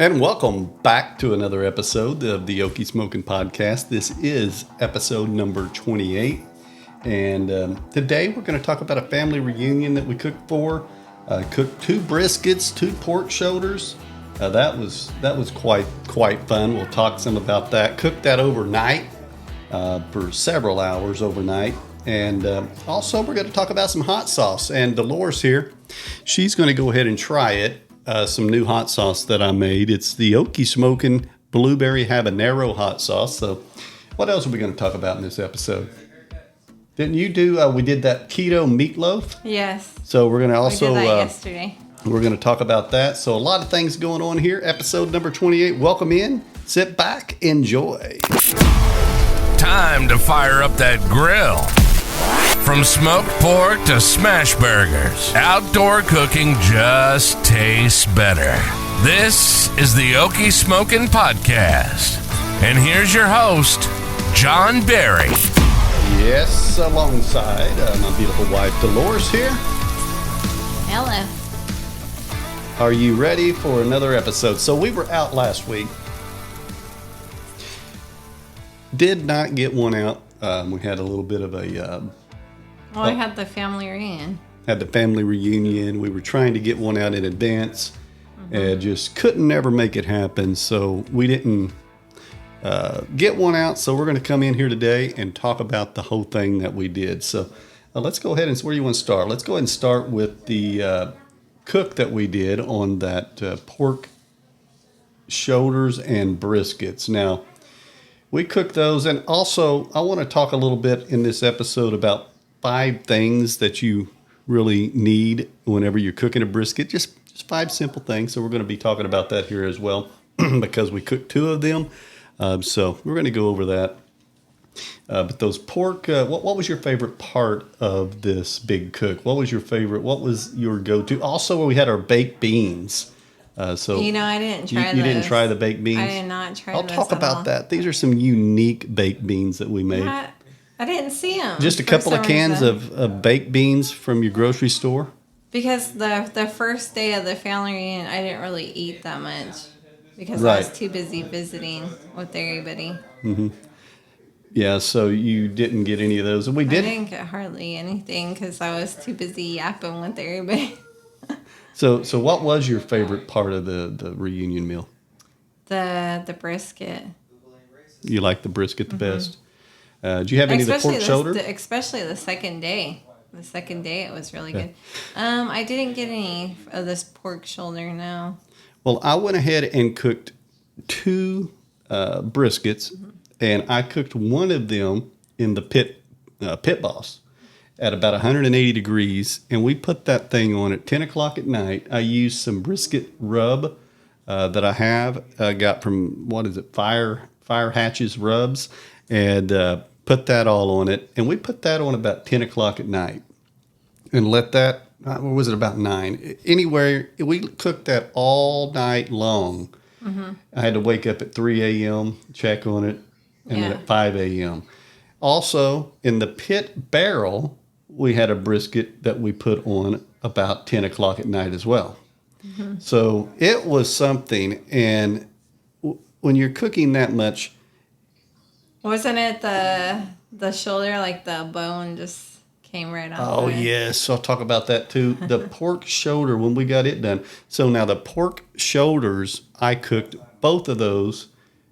And welcome back to another episode of the Okie Smokin Podcast. This is episode number 28. And today we're going to talk about a family reunion that we cooked for. Cooked 2 briskets, 2 pork shoulders. That was quite fun. We'll talk some about that. Cooked that overnight for several hours overnight. And also we're going to talk about some hot sauce. And Dolores here, she's going to go ahead and try it. Some new hot sauce that I made. It's the Okie Smokin Blueberry Habanero hot sauce. So what else are we going to talk about in this episode? Didn't you do, we did that keto meatloaf? Yes. So we're going to also, we did that yesterday. We're going to talk about that. So a lot of things going on here. Episode number 28. Welcome in. Sit back. Enjoy. Time to fire up that grill. From smoked pork to smash burgers, outdoor cooking just tastes better. This is the Okie Smokin Podcast. And here's your host, John Berry. Yes, alongside my beautiful wife, Dolores here. Hello. Are you ready for another episode? So we were out last week. Did not get one out. We had a little bit of a... I had the family reunion. Had the family reunion. We were trying to get one out in advance and just couldn't ever make it happen. So we didn't get one out. So we're going to come in here today and talk about the whole thing that we did. So let's go ahead and where do you want to start? Let's go ahead and start with the cook that we did on that pork shoulders and briskets. Now, we cooked those. And also, I want to talk a little bit in this episode about 5 things that you really need whenever you're cooking a brisket. Just 5 simple things. So we're going to be talking about that here as well because we cooked 2 of them. So we're going to go over that. But those pork, what was your favorite part of this big cook? What was your favorite? What was your go-to? Also, we had our baked beans. So I didn't try those. You didn't try the baked beans? I did not try those. I'll talk about that. These are some unique baked beans that we made. I didn't see them. Just a couple of cans of baked beans from your grocery store? Because the first day of the family reunion, I didn't really eat that much. Because right. I was too busy visiting with everybody. Mm-hmm. Yeah, so you didn't get any of those. And I didn't get hardly anything because I was too busy yapping with everybody. So what was your favorite part of the reunion meal? The brisket. You like the brisket the best? Do you have any of the pork shoulder? Especially the second day. The second day it was really good. I didn't get any of this pork shoulder, no. Well, I went ahead and cooked 2 briskets, and I cooked one of them in the pit boss at about 180 degrees, and we put that thing on at 10 o'clock at night. I used some brisket rub that I have. I got from, Fire Hatches rubs, and put that all on it. And we put that on about 10 o'clock at night and let that, what was it, about 9? Anywhere, we cooked that all night long. Mm-hmm. I had to wake up at 3 a.m., check on it, and then at 5 a.m. Also, in the pit barrel, we had a brisket that we put on about 10 o'clock at night as well. Mm-hmm. So it was something. And when you're cooking that much... Wasn't it the shoulder, like the bone just came right off? Oh, yes. I'll talk about that too. The pork shoulder, when we got it done. So now the pork shoulders, I cooked both of those.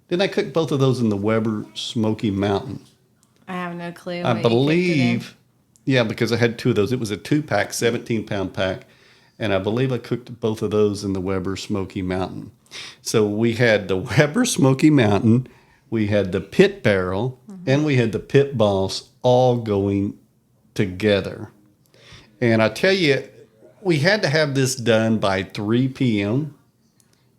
Didn't I cook both of those in the Weber Smoky Mountain? I have no clue. I believe, yeah, because I had 2 of those. It was a 2-pack, 17-pound pack. And I believe I cooked both of those in the Weber Smoky Mountain. So we had the Weber Smoky Mountain, we had the pit barrel, and we had the pit boss all going together. And I tell you, we had to have this done by 3 p.m.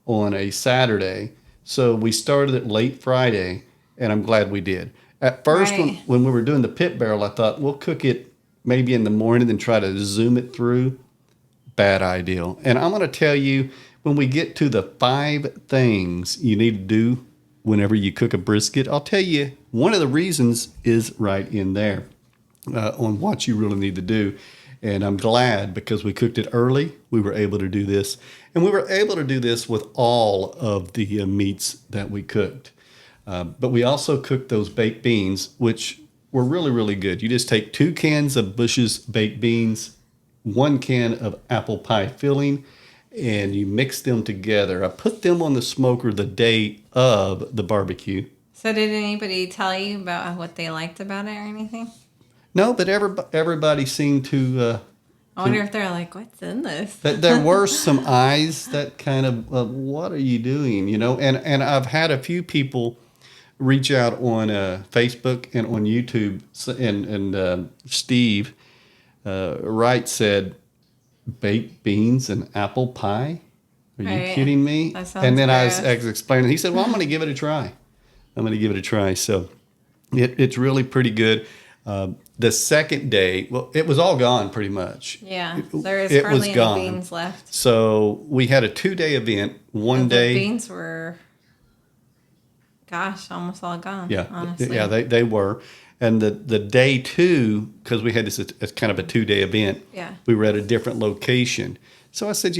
on a Saturday. So we started it late Friday, and I'm glad we did. At first, when we were doing the pit barrel, I thought, we'll cook it maybe in the morning and try to zoom it through. Bad idea. And I'm going to tell you, when we get to the 5 things you need to do whenever you cook a brisket, I'll tell you, one of the reasons is right in there on what you really need to do. And I'm glad because we cooked it early, we were able to do this. And we were able to do this with all of the meats that we cooked. But we also cooked those baked beans, which were really, really good. You just take 2 cans of Bush's baked beans, 1 can of apple pie filling, and you mix them together. I put them on the smoker the day of the barbecue. So did anybody tell you about what they liked about it or anything? No, but everybody seemed to... I wonder if they're like, what's in this? There were some eyes that kind of, what are you doing? You know, and I've had a few people reach out on Facebook and on YouTube, and Steve Wright said, baked beans and apple pie? Are you kidding me? That sounds and then gross. I was explaining. He said, well, I'm going to give it a try. So it's really pretty good. The second day, well, it was all gone pretty much. Yeah, there is hardly any beans left. So we had a 2-day event. One day, the beans were, almost all gone. Yeah, honestly. yeah, they were. And the day 2, because we had this as kind of a 2-day event. Yeah. We were at a different location. So I said,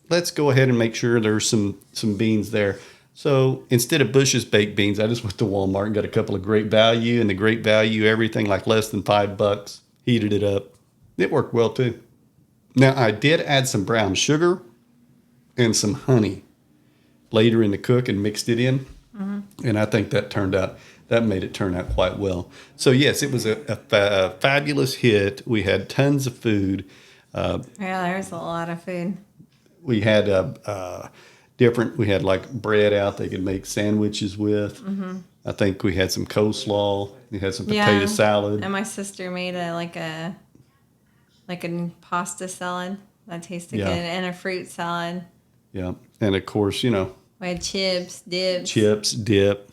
let's go ahead and make sure there's some beans there. So instead of Bush's baked beans, I just went to Walmart and got a couple of Great Value, and the Great Value, everything like less than $5, heated it up. It worked well too. Now I did add some brown sugar and some honey later in the cook and mixed it in. Mm-hmm. And I think that made it turn out quite well. So yes, it was a fabulous hit. We had tons of food. Yeah, there's a lot of food. We had we had like bread out they could make sandwiches with. Mm-hmm. I think we had some coleslaw. We had some potato salad. And my sister made a pasta salad that tasted good, and a fruit salad. Yeah, and of course, we had chips, dip,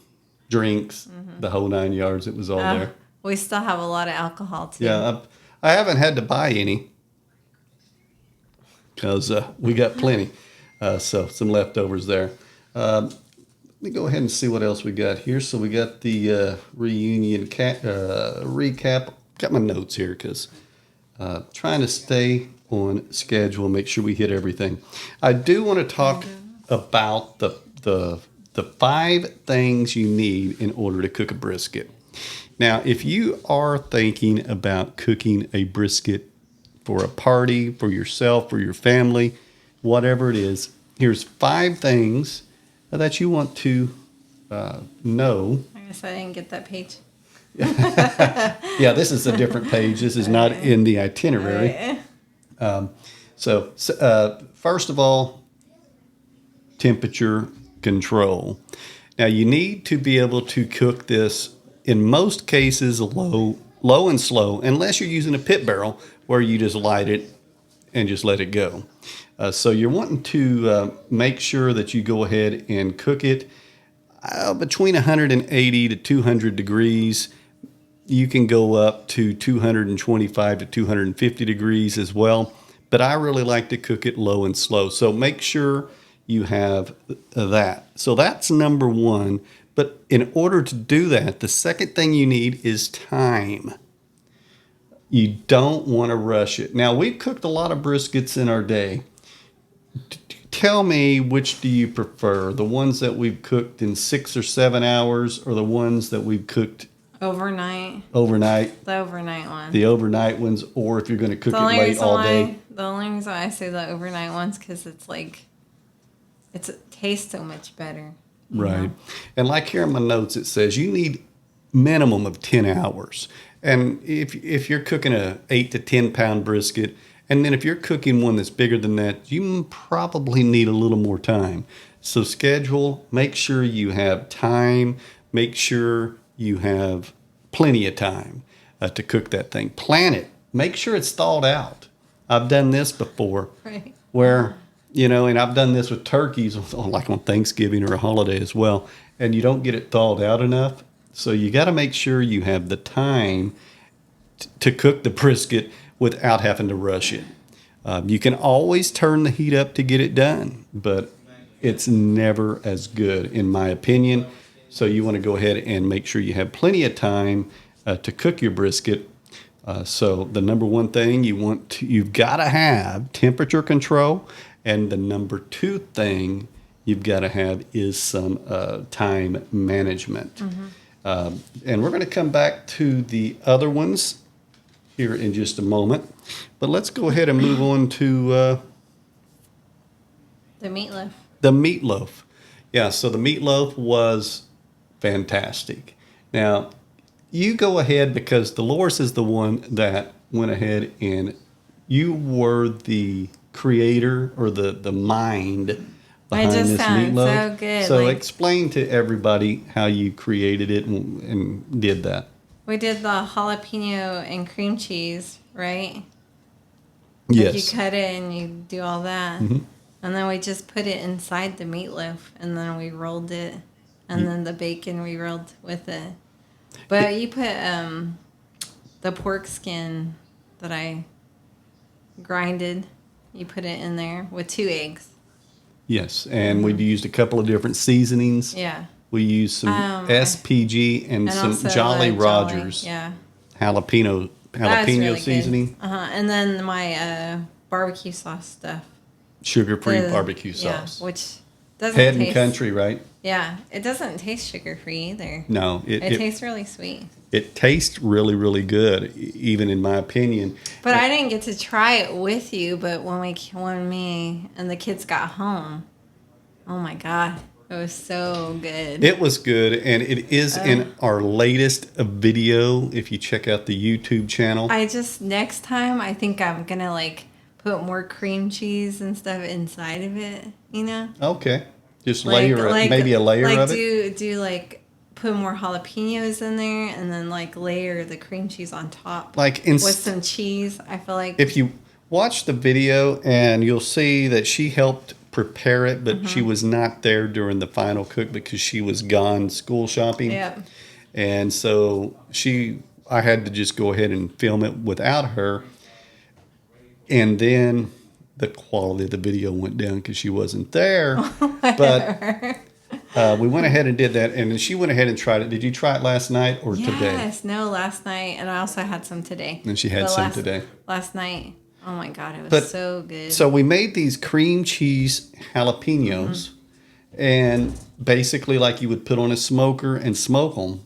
drinks, the whole 9 yards. It was all there. We still have a lot of alcohol too. Yeah, I haven't had to buy any because we got plenty. So some leftovers there. Let me go ahead and see what else we got here. So we got the reunion recap. Got my notes here because trying to stay on schedule, make sure we hit everything. I do want to talk about the 5 things you need in order to cook a brisket. Now, if you are thinking about cooking a brisket for a party, for yourself, for your family, whatever it is, here's 5 things that you want to know. I guess I didn't get that page. Yeah, this is a different page. This is not in the itinerary. So first of all, temperature control. Now, you need to be able to cook this, in most cases, low and slow, unless you're using a pit barrel where you just light it and just let it go. So you're wanting to make sure that you go ahead and cook it between 180 to 200 degrees. You can go up to 225 to 250 degrees as well. But I really like to cook it low and slow. So make sure you have that. So that's number 1. But in order to do that, the second thing you need is time. You don't want to rush it. Now, we've cooked a lot of briskets in our day. Tell me, which do you prefer? The ones that we've cooked in 6 or 7 hours, or the ones that we've cooked overnight? The overnight one. The overnight ones, or if you're going to cook it late all day. The only reason why I say the overnight ones, because it tastes so much better. Right. know? And like here in my notes, it says you need minimum of 10 hours. And if you're cooking a 8 to 10 pound brisket, and then if you're cooking one that's bigger than that, you probably need a little more time. So schedule, make sure you have time, make sure you have plenty of time to cook that thing. Plan it. Make sure it's thawed out. I've done this before, Right. where, and I've done this with turkeys, like on Thanksgiving or a holiday as well, and you don't get it thawed out enough. So you got to make sure you have the time to cook the brisket without having to rush it. You can always turn the heat up to get it done, but it's never as good, in my opinion. So you want to go ahead and make sure you have plenty of time to cook your brisket. So the number one thing you've got to have temperature control, and the number two thing you've got to have is some time management. And we're going to come back to the other ones here in just a moment, but let's go ahead and move on to The meatloaf. the meatloaf. Yeah, so the meatloaf was fantastic. Now, you go ahead because Dolores is the one that went ahead and you were the creator or the mind behind just this sound meatloaf. so good, So like- explain to everybody how you created it and did that. We did the jalapeno and cream cheese, right? Like Yes. you cut it and you do all that. Mm-hmm. And then we just put it inside the meatloaf and then we rolled it. And then the bacon we rolled with it. But you put the pork skin that I grinded, you put it in there with 2 eggs. Yes, and we used a couple of different seasonings. Yeah. We used some SPG and some also Jolly the Rogers Yeah. jalapeno That was really seasoning, good. And then my barbecue sauce stuff. sugar-free The- barbecue yeah, sauce. which doesn't Head taste... and country, right? Yeah, it doesn't taste sugar-free either. No, It tastes really sweet. it tastes really, really good, even in my opinion. But I didn't get to try it with you. But when me and the kids got home, oh my god, it was so good. It was good, and it is in our latest video. If you check out the YouTube channel, Next time I think I'm gonna like put more cream cheese and stuff inside of it. You know, okay, just layer maybe a layer like of it. do like put more jalapenos in there and then like layer the cream cheese on top, Like with some cheese. I feel like if you watch the video, and you'll see that she helped prepare it, but she was not there during the final cook because she was gone school shopping. yeah. And so I had to just go ahead and film it without her. And then the quality of the video went down because she wasn't there. But we went ahead and did that. And then she went ahead and tried it. Did you try it last night or today? Yes, no, last night, and I also had some today. And she had But some today. Last night, oh my god, it was But- so good. So we made these cream cheese jalapenos. And basically like you would put on a smoker and smoke them.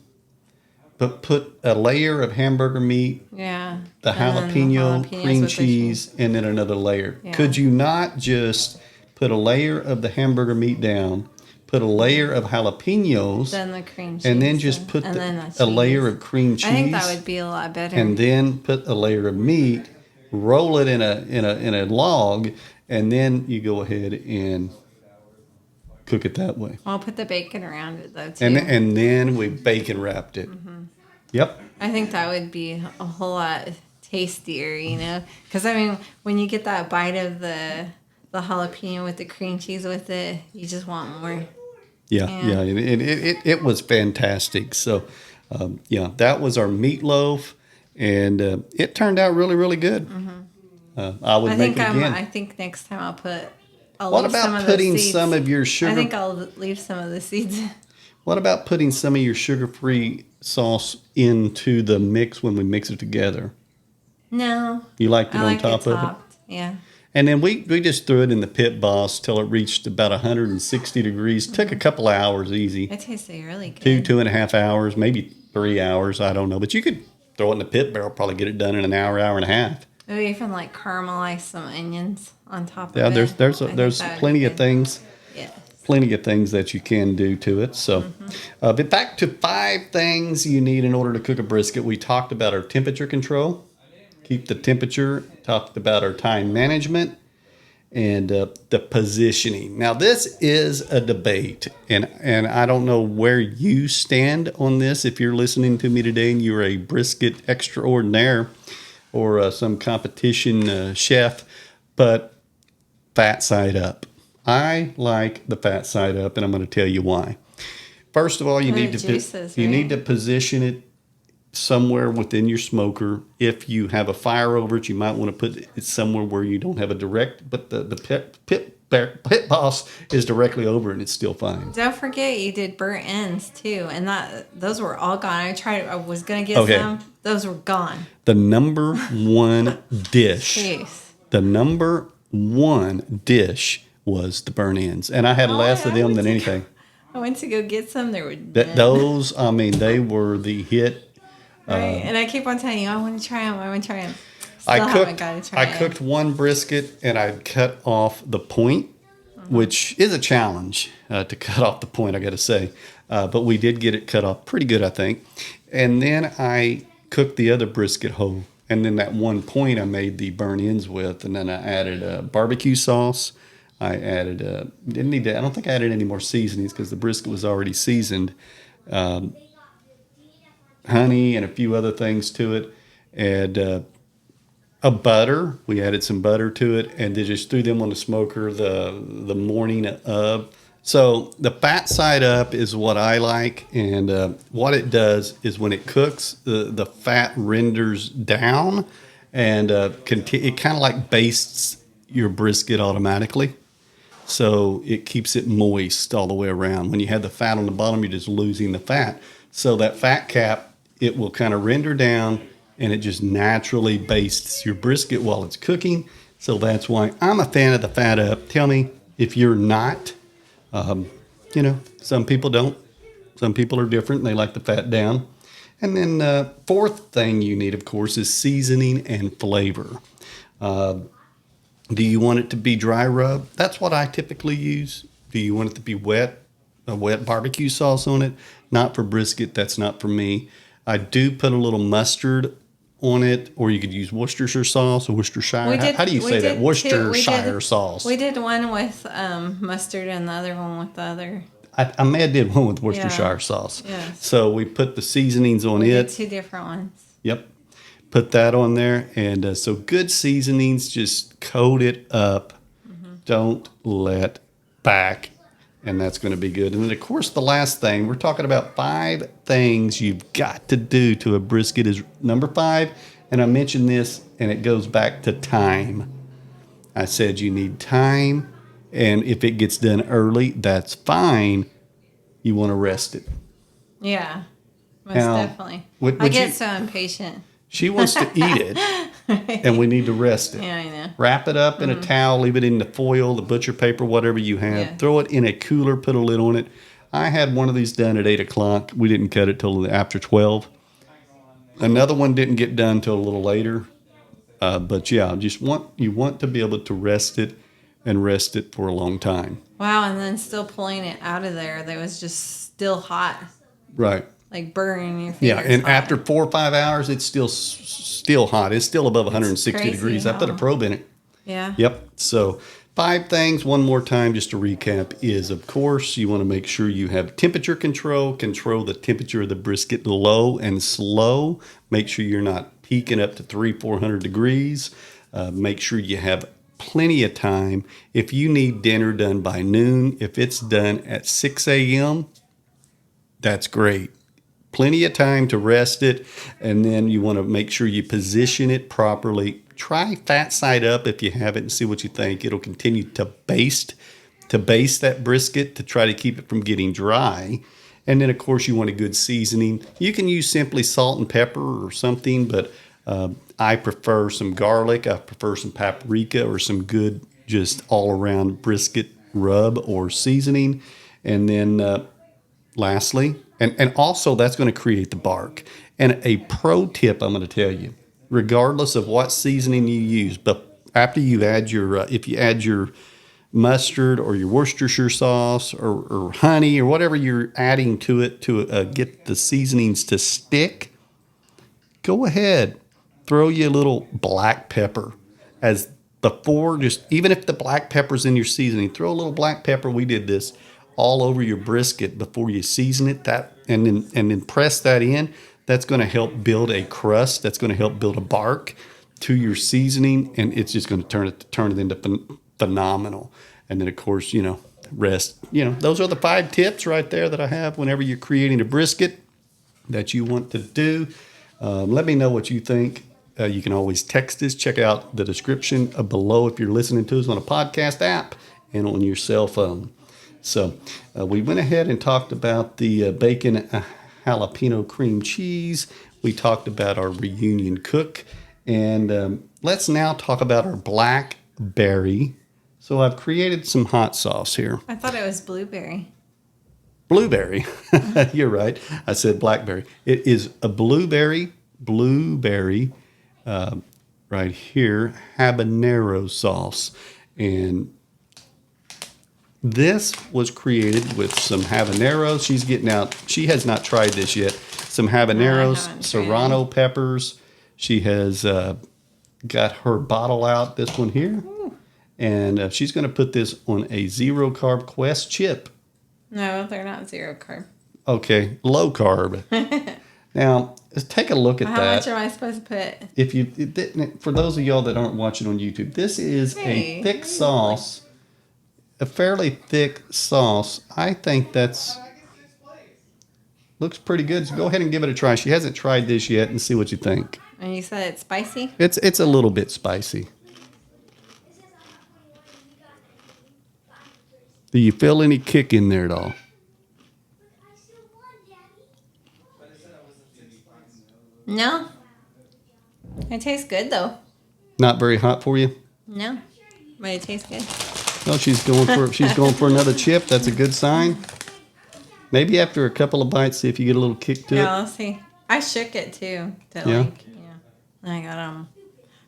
But put a layer of hamburger meat, yeah, the and then jalapeno, jalapenos cream with the cheese, and then another layer. Yeah. Could you not just put a layer of the hamburger meat down, put a layer of jalapenos, then the cream cheese, and then just put and then a layer of cream cheese, I think that would be a lot better. and then put a layer of meat, roll it in a log, and then you go ahead and cook it that way. I'll put the bacon around it though too. And then we bacon wrapped it. Yep. I think that would be a whole lot tastier, you know, because I mean, when you get that bite of the jalapeno with the cream cheese with it, you just want more. Yeah. Yeah. And it was fantastic. So, that was our meatloaf, and it turned out really, really good. I would make it again. I think next time I'll What leave some about of the putting seeds. some of your I sugar? think I'll leave some of the seeds. What about putting some of your sugar-free sauce into the mix when we mix it together? No, You liked it I on like top it of it? topped. Yeah. And then we just threw it in the pit boss till it reached about 160 degrees. Took a couple of hours easy. It tasted really good. 2.5 hours, maybe 3 hours. I don't know. But you could throw it in the pit barrel, probably get it done in an hour, hour and a half. Maybe even like caramelize some onions on top Yeah, of it. there's I think there's that would plenty be of good. things. Yeah. Plenty of things that you can do to it. So, but back to 5 things you need in order to cook a brisket. We talked about our temperature control, keep the temperature, talked about our time management, and the positioning. Now, this is a debate, and I don't know where you stand on this. If you're listening to me today and you're a brisket extraordinaire or some competition chef, but fat side up. I like the fat side up, and I'm going to tell you why. First of all, you And need the to juices, you right? need to position it somewhere within your smoker. If you have a fire over it, you might want to put it somewhere where you don't have a direct. But the Pit Boss is directly over and it's still fine. Don't forget you did burnt ends too, and those were all gone. I was gonna get some. Those were gone. The number one dish. Jeez. The number one dish was the burnt ends, and I had less of them than anything. I went to go get some. They were those. I mean, they were the hit. Right, and I keep on telling you, I want to try them. I want to try them. I cooked one brisket, and I cut off the point, which is a challenge to cut off the point, I got to say. But we did get it cut off pretty good, I think. And then I cooked the other brisket whole. And then that one point I made the burnt ends with. And then I added barbecue sauce. I added, I don't think I added any more seasonings because the brisket was already seasoned. Honey and a few other things to it. And a butter. We added some butter to it and then just threw them on the smoker the morning of. So the fat side up is what I like. And what it does is when it cooks, the fat renders down and it kind of like bastes your brisket automatically. So it keeps it moist all the way around. When you have the fat on the bottom, you're just losing the fat. So that fat cap, it will kind of render down and it just naturally bastes your brisket while it's cooking. So that's why I'm a fan of the fat up. Tell me if you're not. Some people don't. Some people are different. They like the fat down. And then fourth thing you need, of course, is seasoning and flavor. Do you want it to be dry rub? That's what I typically use. Do you want it to be wet? A wet barbecue sauce on it? Not for brisket. That's not for me. I do put a little mustard on it, or you could use Worcestershire sauce or Worcestershire. How do you say that? Worcestershire sauce. We did one with mustard and the other one with the other. I may have did one with Worcestershire sauce. Yes. So we put the seasonings on We it. did two different ones. Yep. Put that on there. And so good seasonings, just coat it up. Mm-hmm. Don't let back. And that's going to be good. And then, of course, the last thing, we're talking about 5 things you've got to do to a brisket is number 5. And I mentioned this, and it goes back to time. I said you need time. And if it gets done early, that's fine. You want to rest it. Yeah, most definitely. I get so impatient. She wants to eat it, and we need to rest it. Yeah, I know. Wrap it up in a towel, leave it in the foil, the butcher paper, whatever you have. Yeah. Throw it in a cooler, put a lid on it. I had one of these done at 8 o'clock. We didn't cut it till after 12. Another one didn't get done till a little later. But yeah, you want to be able to rest it and rest it for a long time. Wow, and then still pulling it out of there, that was just still hot. Right. Like burning your fingers. Yeah, and hot. after 4 or 5 hours, it's still hot. It's still above 160 degrees. I put a probe in it. Yeah. Yep. So 5 things, one more time, just to recap, is, of course, you want to make sure you have temperature control. Control the temperature of the brisket low and slow. Make sure you're not peaking up to 300-400 degrees. Make sure you have plenty of time. If you need dinner done by noon, if it's done at 6 a.m., that's great. Plenty of time to rest it, and then you want to make sure you position it properly. Try fat side up if you have it and see what you think. It'll continue to baste that brisket to try to keep it from getting dry. And then, of course, you want a good seasoning. You can use simply salt and pepper or something, but I prefer some garlic. I prefer some paprika or some good just all-around brisket rub or seasoning. And then lastly, and also that's going to create the bark. And a pro tip I'm going to tell you, regardless of what seasoning you use, but after you add if you add your mustard or your Worcestershire sauce or honey or whatever you're adding to it to get the seasonings to stick, go ahead, throw you a little black pepper as before. Just even if the black pepper's in your seasoning, throw a little black pepper. We did this all over your brisket before you season it, and then press that in. That's going to help build a crust. That's going to help build a bark to your seasoning, and it's just going to turn it into phenomenal. And then, of course, rest. Those are the 5 tips right there that I have whenever you're creating a brisket that you want to do. Let me know what you think. You can always text us. Check out the description below if you're listening to us on a podcast app. and on your cell phone. So we went ahead and talked about the bacon jalapeno cream cheese. We talked about our reunion cook. And let's now talk about our blackberry. So I've created some hot sauce here. I thought it was blueberry. Blueberry. You're right. I said blackberry. It is a blueberry, right here, habanero sauce. And this was created with some habaneros. She's getting out. She has not tried this yet. Some habaneros, serrano peppers. She has got her bottle out, this one here. Ooh. And she's going to put this on a zero carb Quest chip. No, they're not zero carb. Okay, low carb. Now, let's take a look at that. How much am I supposed to put? If you, for those of y'all that aren't watching on YouTube, this is a thick sauce, a fairly thick sauce. I think that's looks pretty good. So go ahead and give it a try. She hasn't tried this yet, and see what you think. And you said it's spicy? It's a little bit spicy. Do you feel any kick in there at all? No. It tastes good though. Not very hot for you? No. But it tastes good. No, she's going for another chip. That's a good sign. Maybe after a couple of bites, see if you get a little kick to it. Yeah, let's see. I shook it too. I got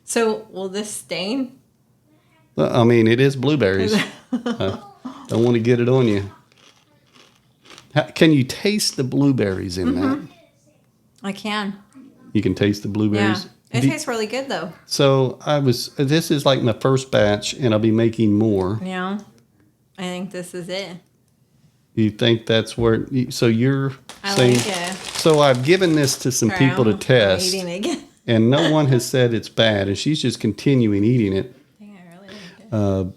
So will this stain? I mean, it is blueberries. Don't want to get it on you. Can you taste the blueberries in that? I can. You can taste the blueberries? Yeah. It tastes really good, though. So this is like my first batch, and I'll be making more. Yeah. I think this is it. You think that's where, so you're I saying, like it. So I've given this to some people to test, I'm eating it again. and no one has said it's bad, and she's just continuing eating it. I think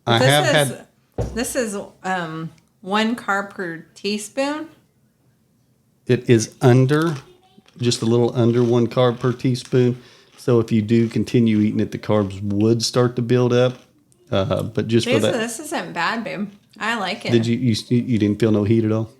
I really like it. This is 1 carb per teaspoon. It is just a little under 1 carb per teaspoon. So if you do continue eating it, the carbs would start to build up. But just for that, this isn't bad, babe. I like it. did you didn't feel no heat at all?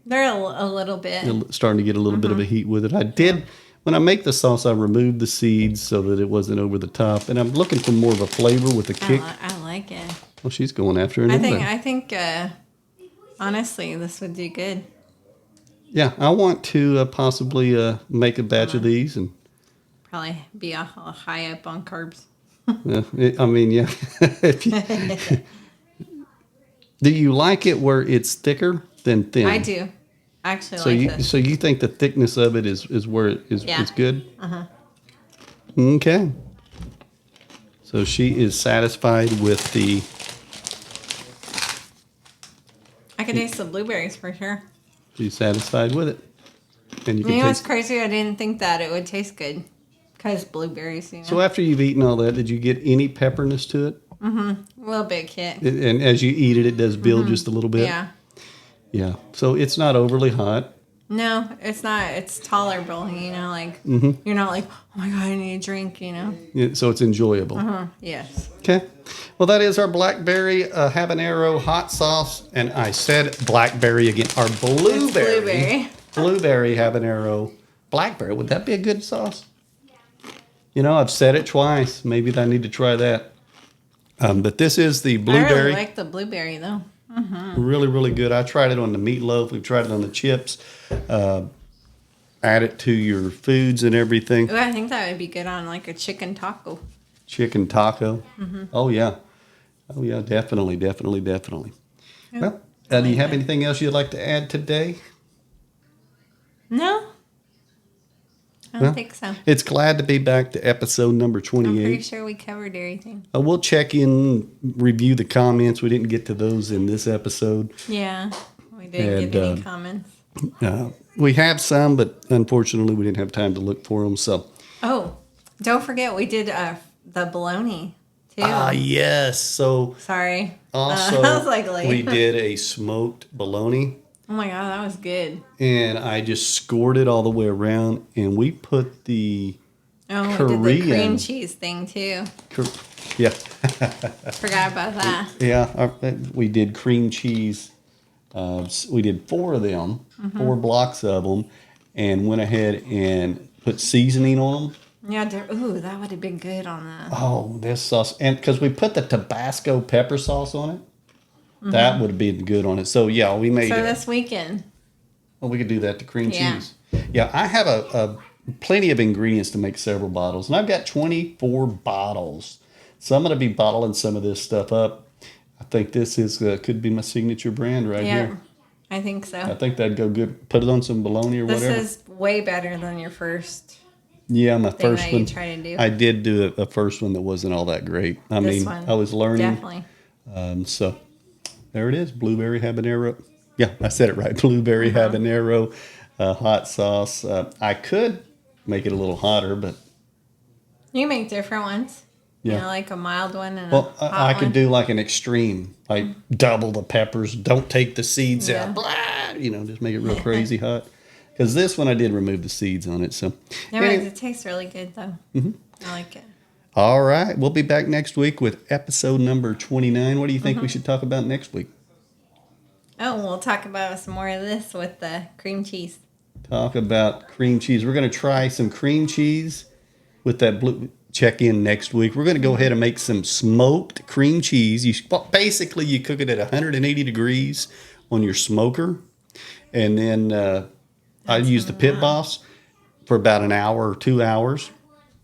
They're a little bit. Starting to get a little bit of a heat with it. I did. When I make the sauce, I removed the seeds so that it wasn't over the top. And I'm looking for more of a flavor with a kick. I like it. Well, she's going after another. I think honestly, this would do good. Yeah, I want to possibly make a batch of these and probably be a high up on carbs. Do you like it where it's thicker than thin? I do. I actually like this. So you think the thickness of it is where it is good? Uh-huh. Okay. So she is satisfied with the... I can taste the blueberries for sure. She's satisfied with it. And you know what's crazy? I didn't think that it would taste good. Because blueberries, So after you've eaten all that, did you get any pepperness to it? Mm-hmm. A little bit kick. And as you eat it, it does build just a little bit? Yeah. Yeah. So it's not overly hot. No, it's not. It's tolerable, you're not like, oh my God, I need a drink, Yeah, so it's enjoyable. Yes. Okay. Well, that is our blackberry habanero hot sauce. And I said blackberry again. Our blueberry habanero blackberry. Would that be a good sauce? I've said it twice. Maybe I need to try that. But this is the blueberry. I really like the blueberry, though. Mm-hmm. Really, really good. I tried it on the meatloaf. We've tried it on the chips. Add it to your foods and everything. Ooh, I think that would be good on like a chicken taco. Chicken taco? Mm-hmm. Oh, yeah. Definitely. Well, do you have anything else you'd like to add today? No. I don't think so. It's glad to be back to episode number 28. I'm pretty sure we covered everything. We'll check in, review the comments. We didn't get to those in this episode. Yeah, we didn't get any comments. We have some, but unfortunately we didn't have time to look for them. So. Oh, don't forget we did the bologna too. Yes. So. Sorry. Also, I was like late. We did a smoked bologna. Oh my God, that was good. And I just scored it all the way around, and we put the Korean we did the cream cheese thing too. Yeah. Forgot about that. Yeah, we did cream cheese. We did 4 of them, 4 blocks of them, and went ahead and put seasoning on them. Yeah, ooh, that would have been good on that. Oh, this sauce. And because we put the Tabasco pepper sauce on it, that would have been good on it. So, yeah, we made it. So this weekend. Well, we could do that to cream cheese. Yeah, I have a plenty of ingredients to make several bottles. And I've got 24 bottles. So I'm going to be bottling some of this stuff up. I think this is could be my signature brand right here. Yeah, I think so. I think that'd go good. Put it on some bologna or whatever. This is way better than your first. Yeah, my first that one. You try to do. I did do a first one that wasn't all that great. I mean, I was learning. Definitely. So there it is, blueberry habanero. Yeah, I said it right. Blueberry habanero hot sauce. I could make it a little hotter, but you make different ones. Yeah, you know, like a mild one and well, a hot I could one. do like an extreme, like double the peppers. Don't take the seeds out. Blah, just make it real crazy hot. Because this one I did remove the seeds on it. So anyway, it tastes really good though. I like it. All right, we'll be back next week with episode number 29. What do you think we should talk about next week? Oh, we'll talk about some more of this with the cream cheese. Talk about cream cheese. We're going to try some cream cheese with that blue. Check in next week. We're going to go ahead and make some smoked cream cheese. Basically, you cook it at 180 degrees on your smoker. And then I use the Pit Boss for about an hour or 2 hours.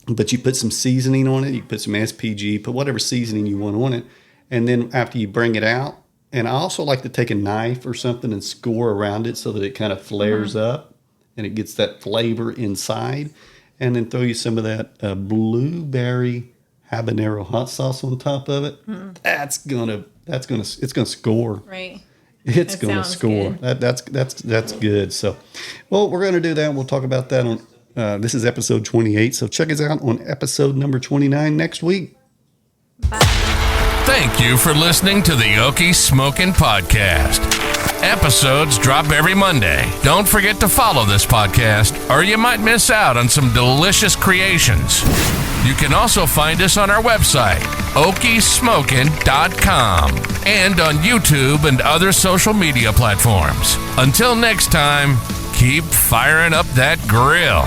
But you put some seasoning on it. You put some SPG, put whatever seasoning you want on it. And then after you bring it out, and I also like to take a knife or something and score around it so that it kind of flares up and it gets that flavor inside. And then throw you some of that blueberry habanero hot sauce on top of it. It's gonna score. Right. It's gonna score. That's good. So, well, we're gonna do that. We'll talk about that on. This is episode 28. So check us out on episode number 29 next week. Bye. Thank you for listening to the Okie Smokin Podcast. Episodes drop every Monday. Don't forget to follow this podcast, or you might miss out on some delicious creations. You can also find us on our website, okiesmokin.com, and on YouTube and other social media platforms. Until next time, keep firing up that grill.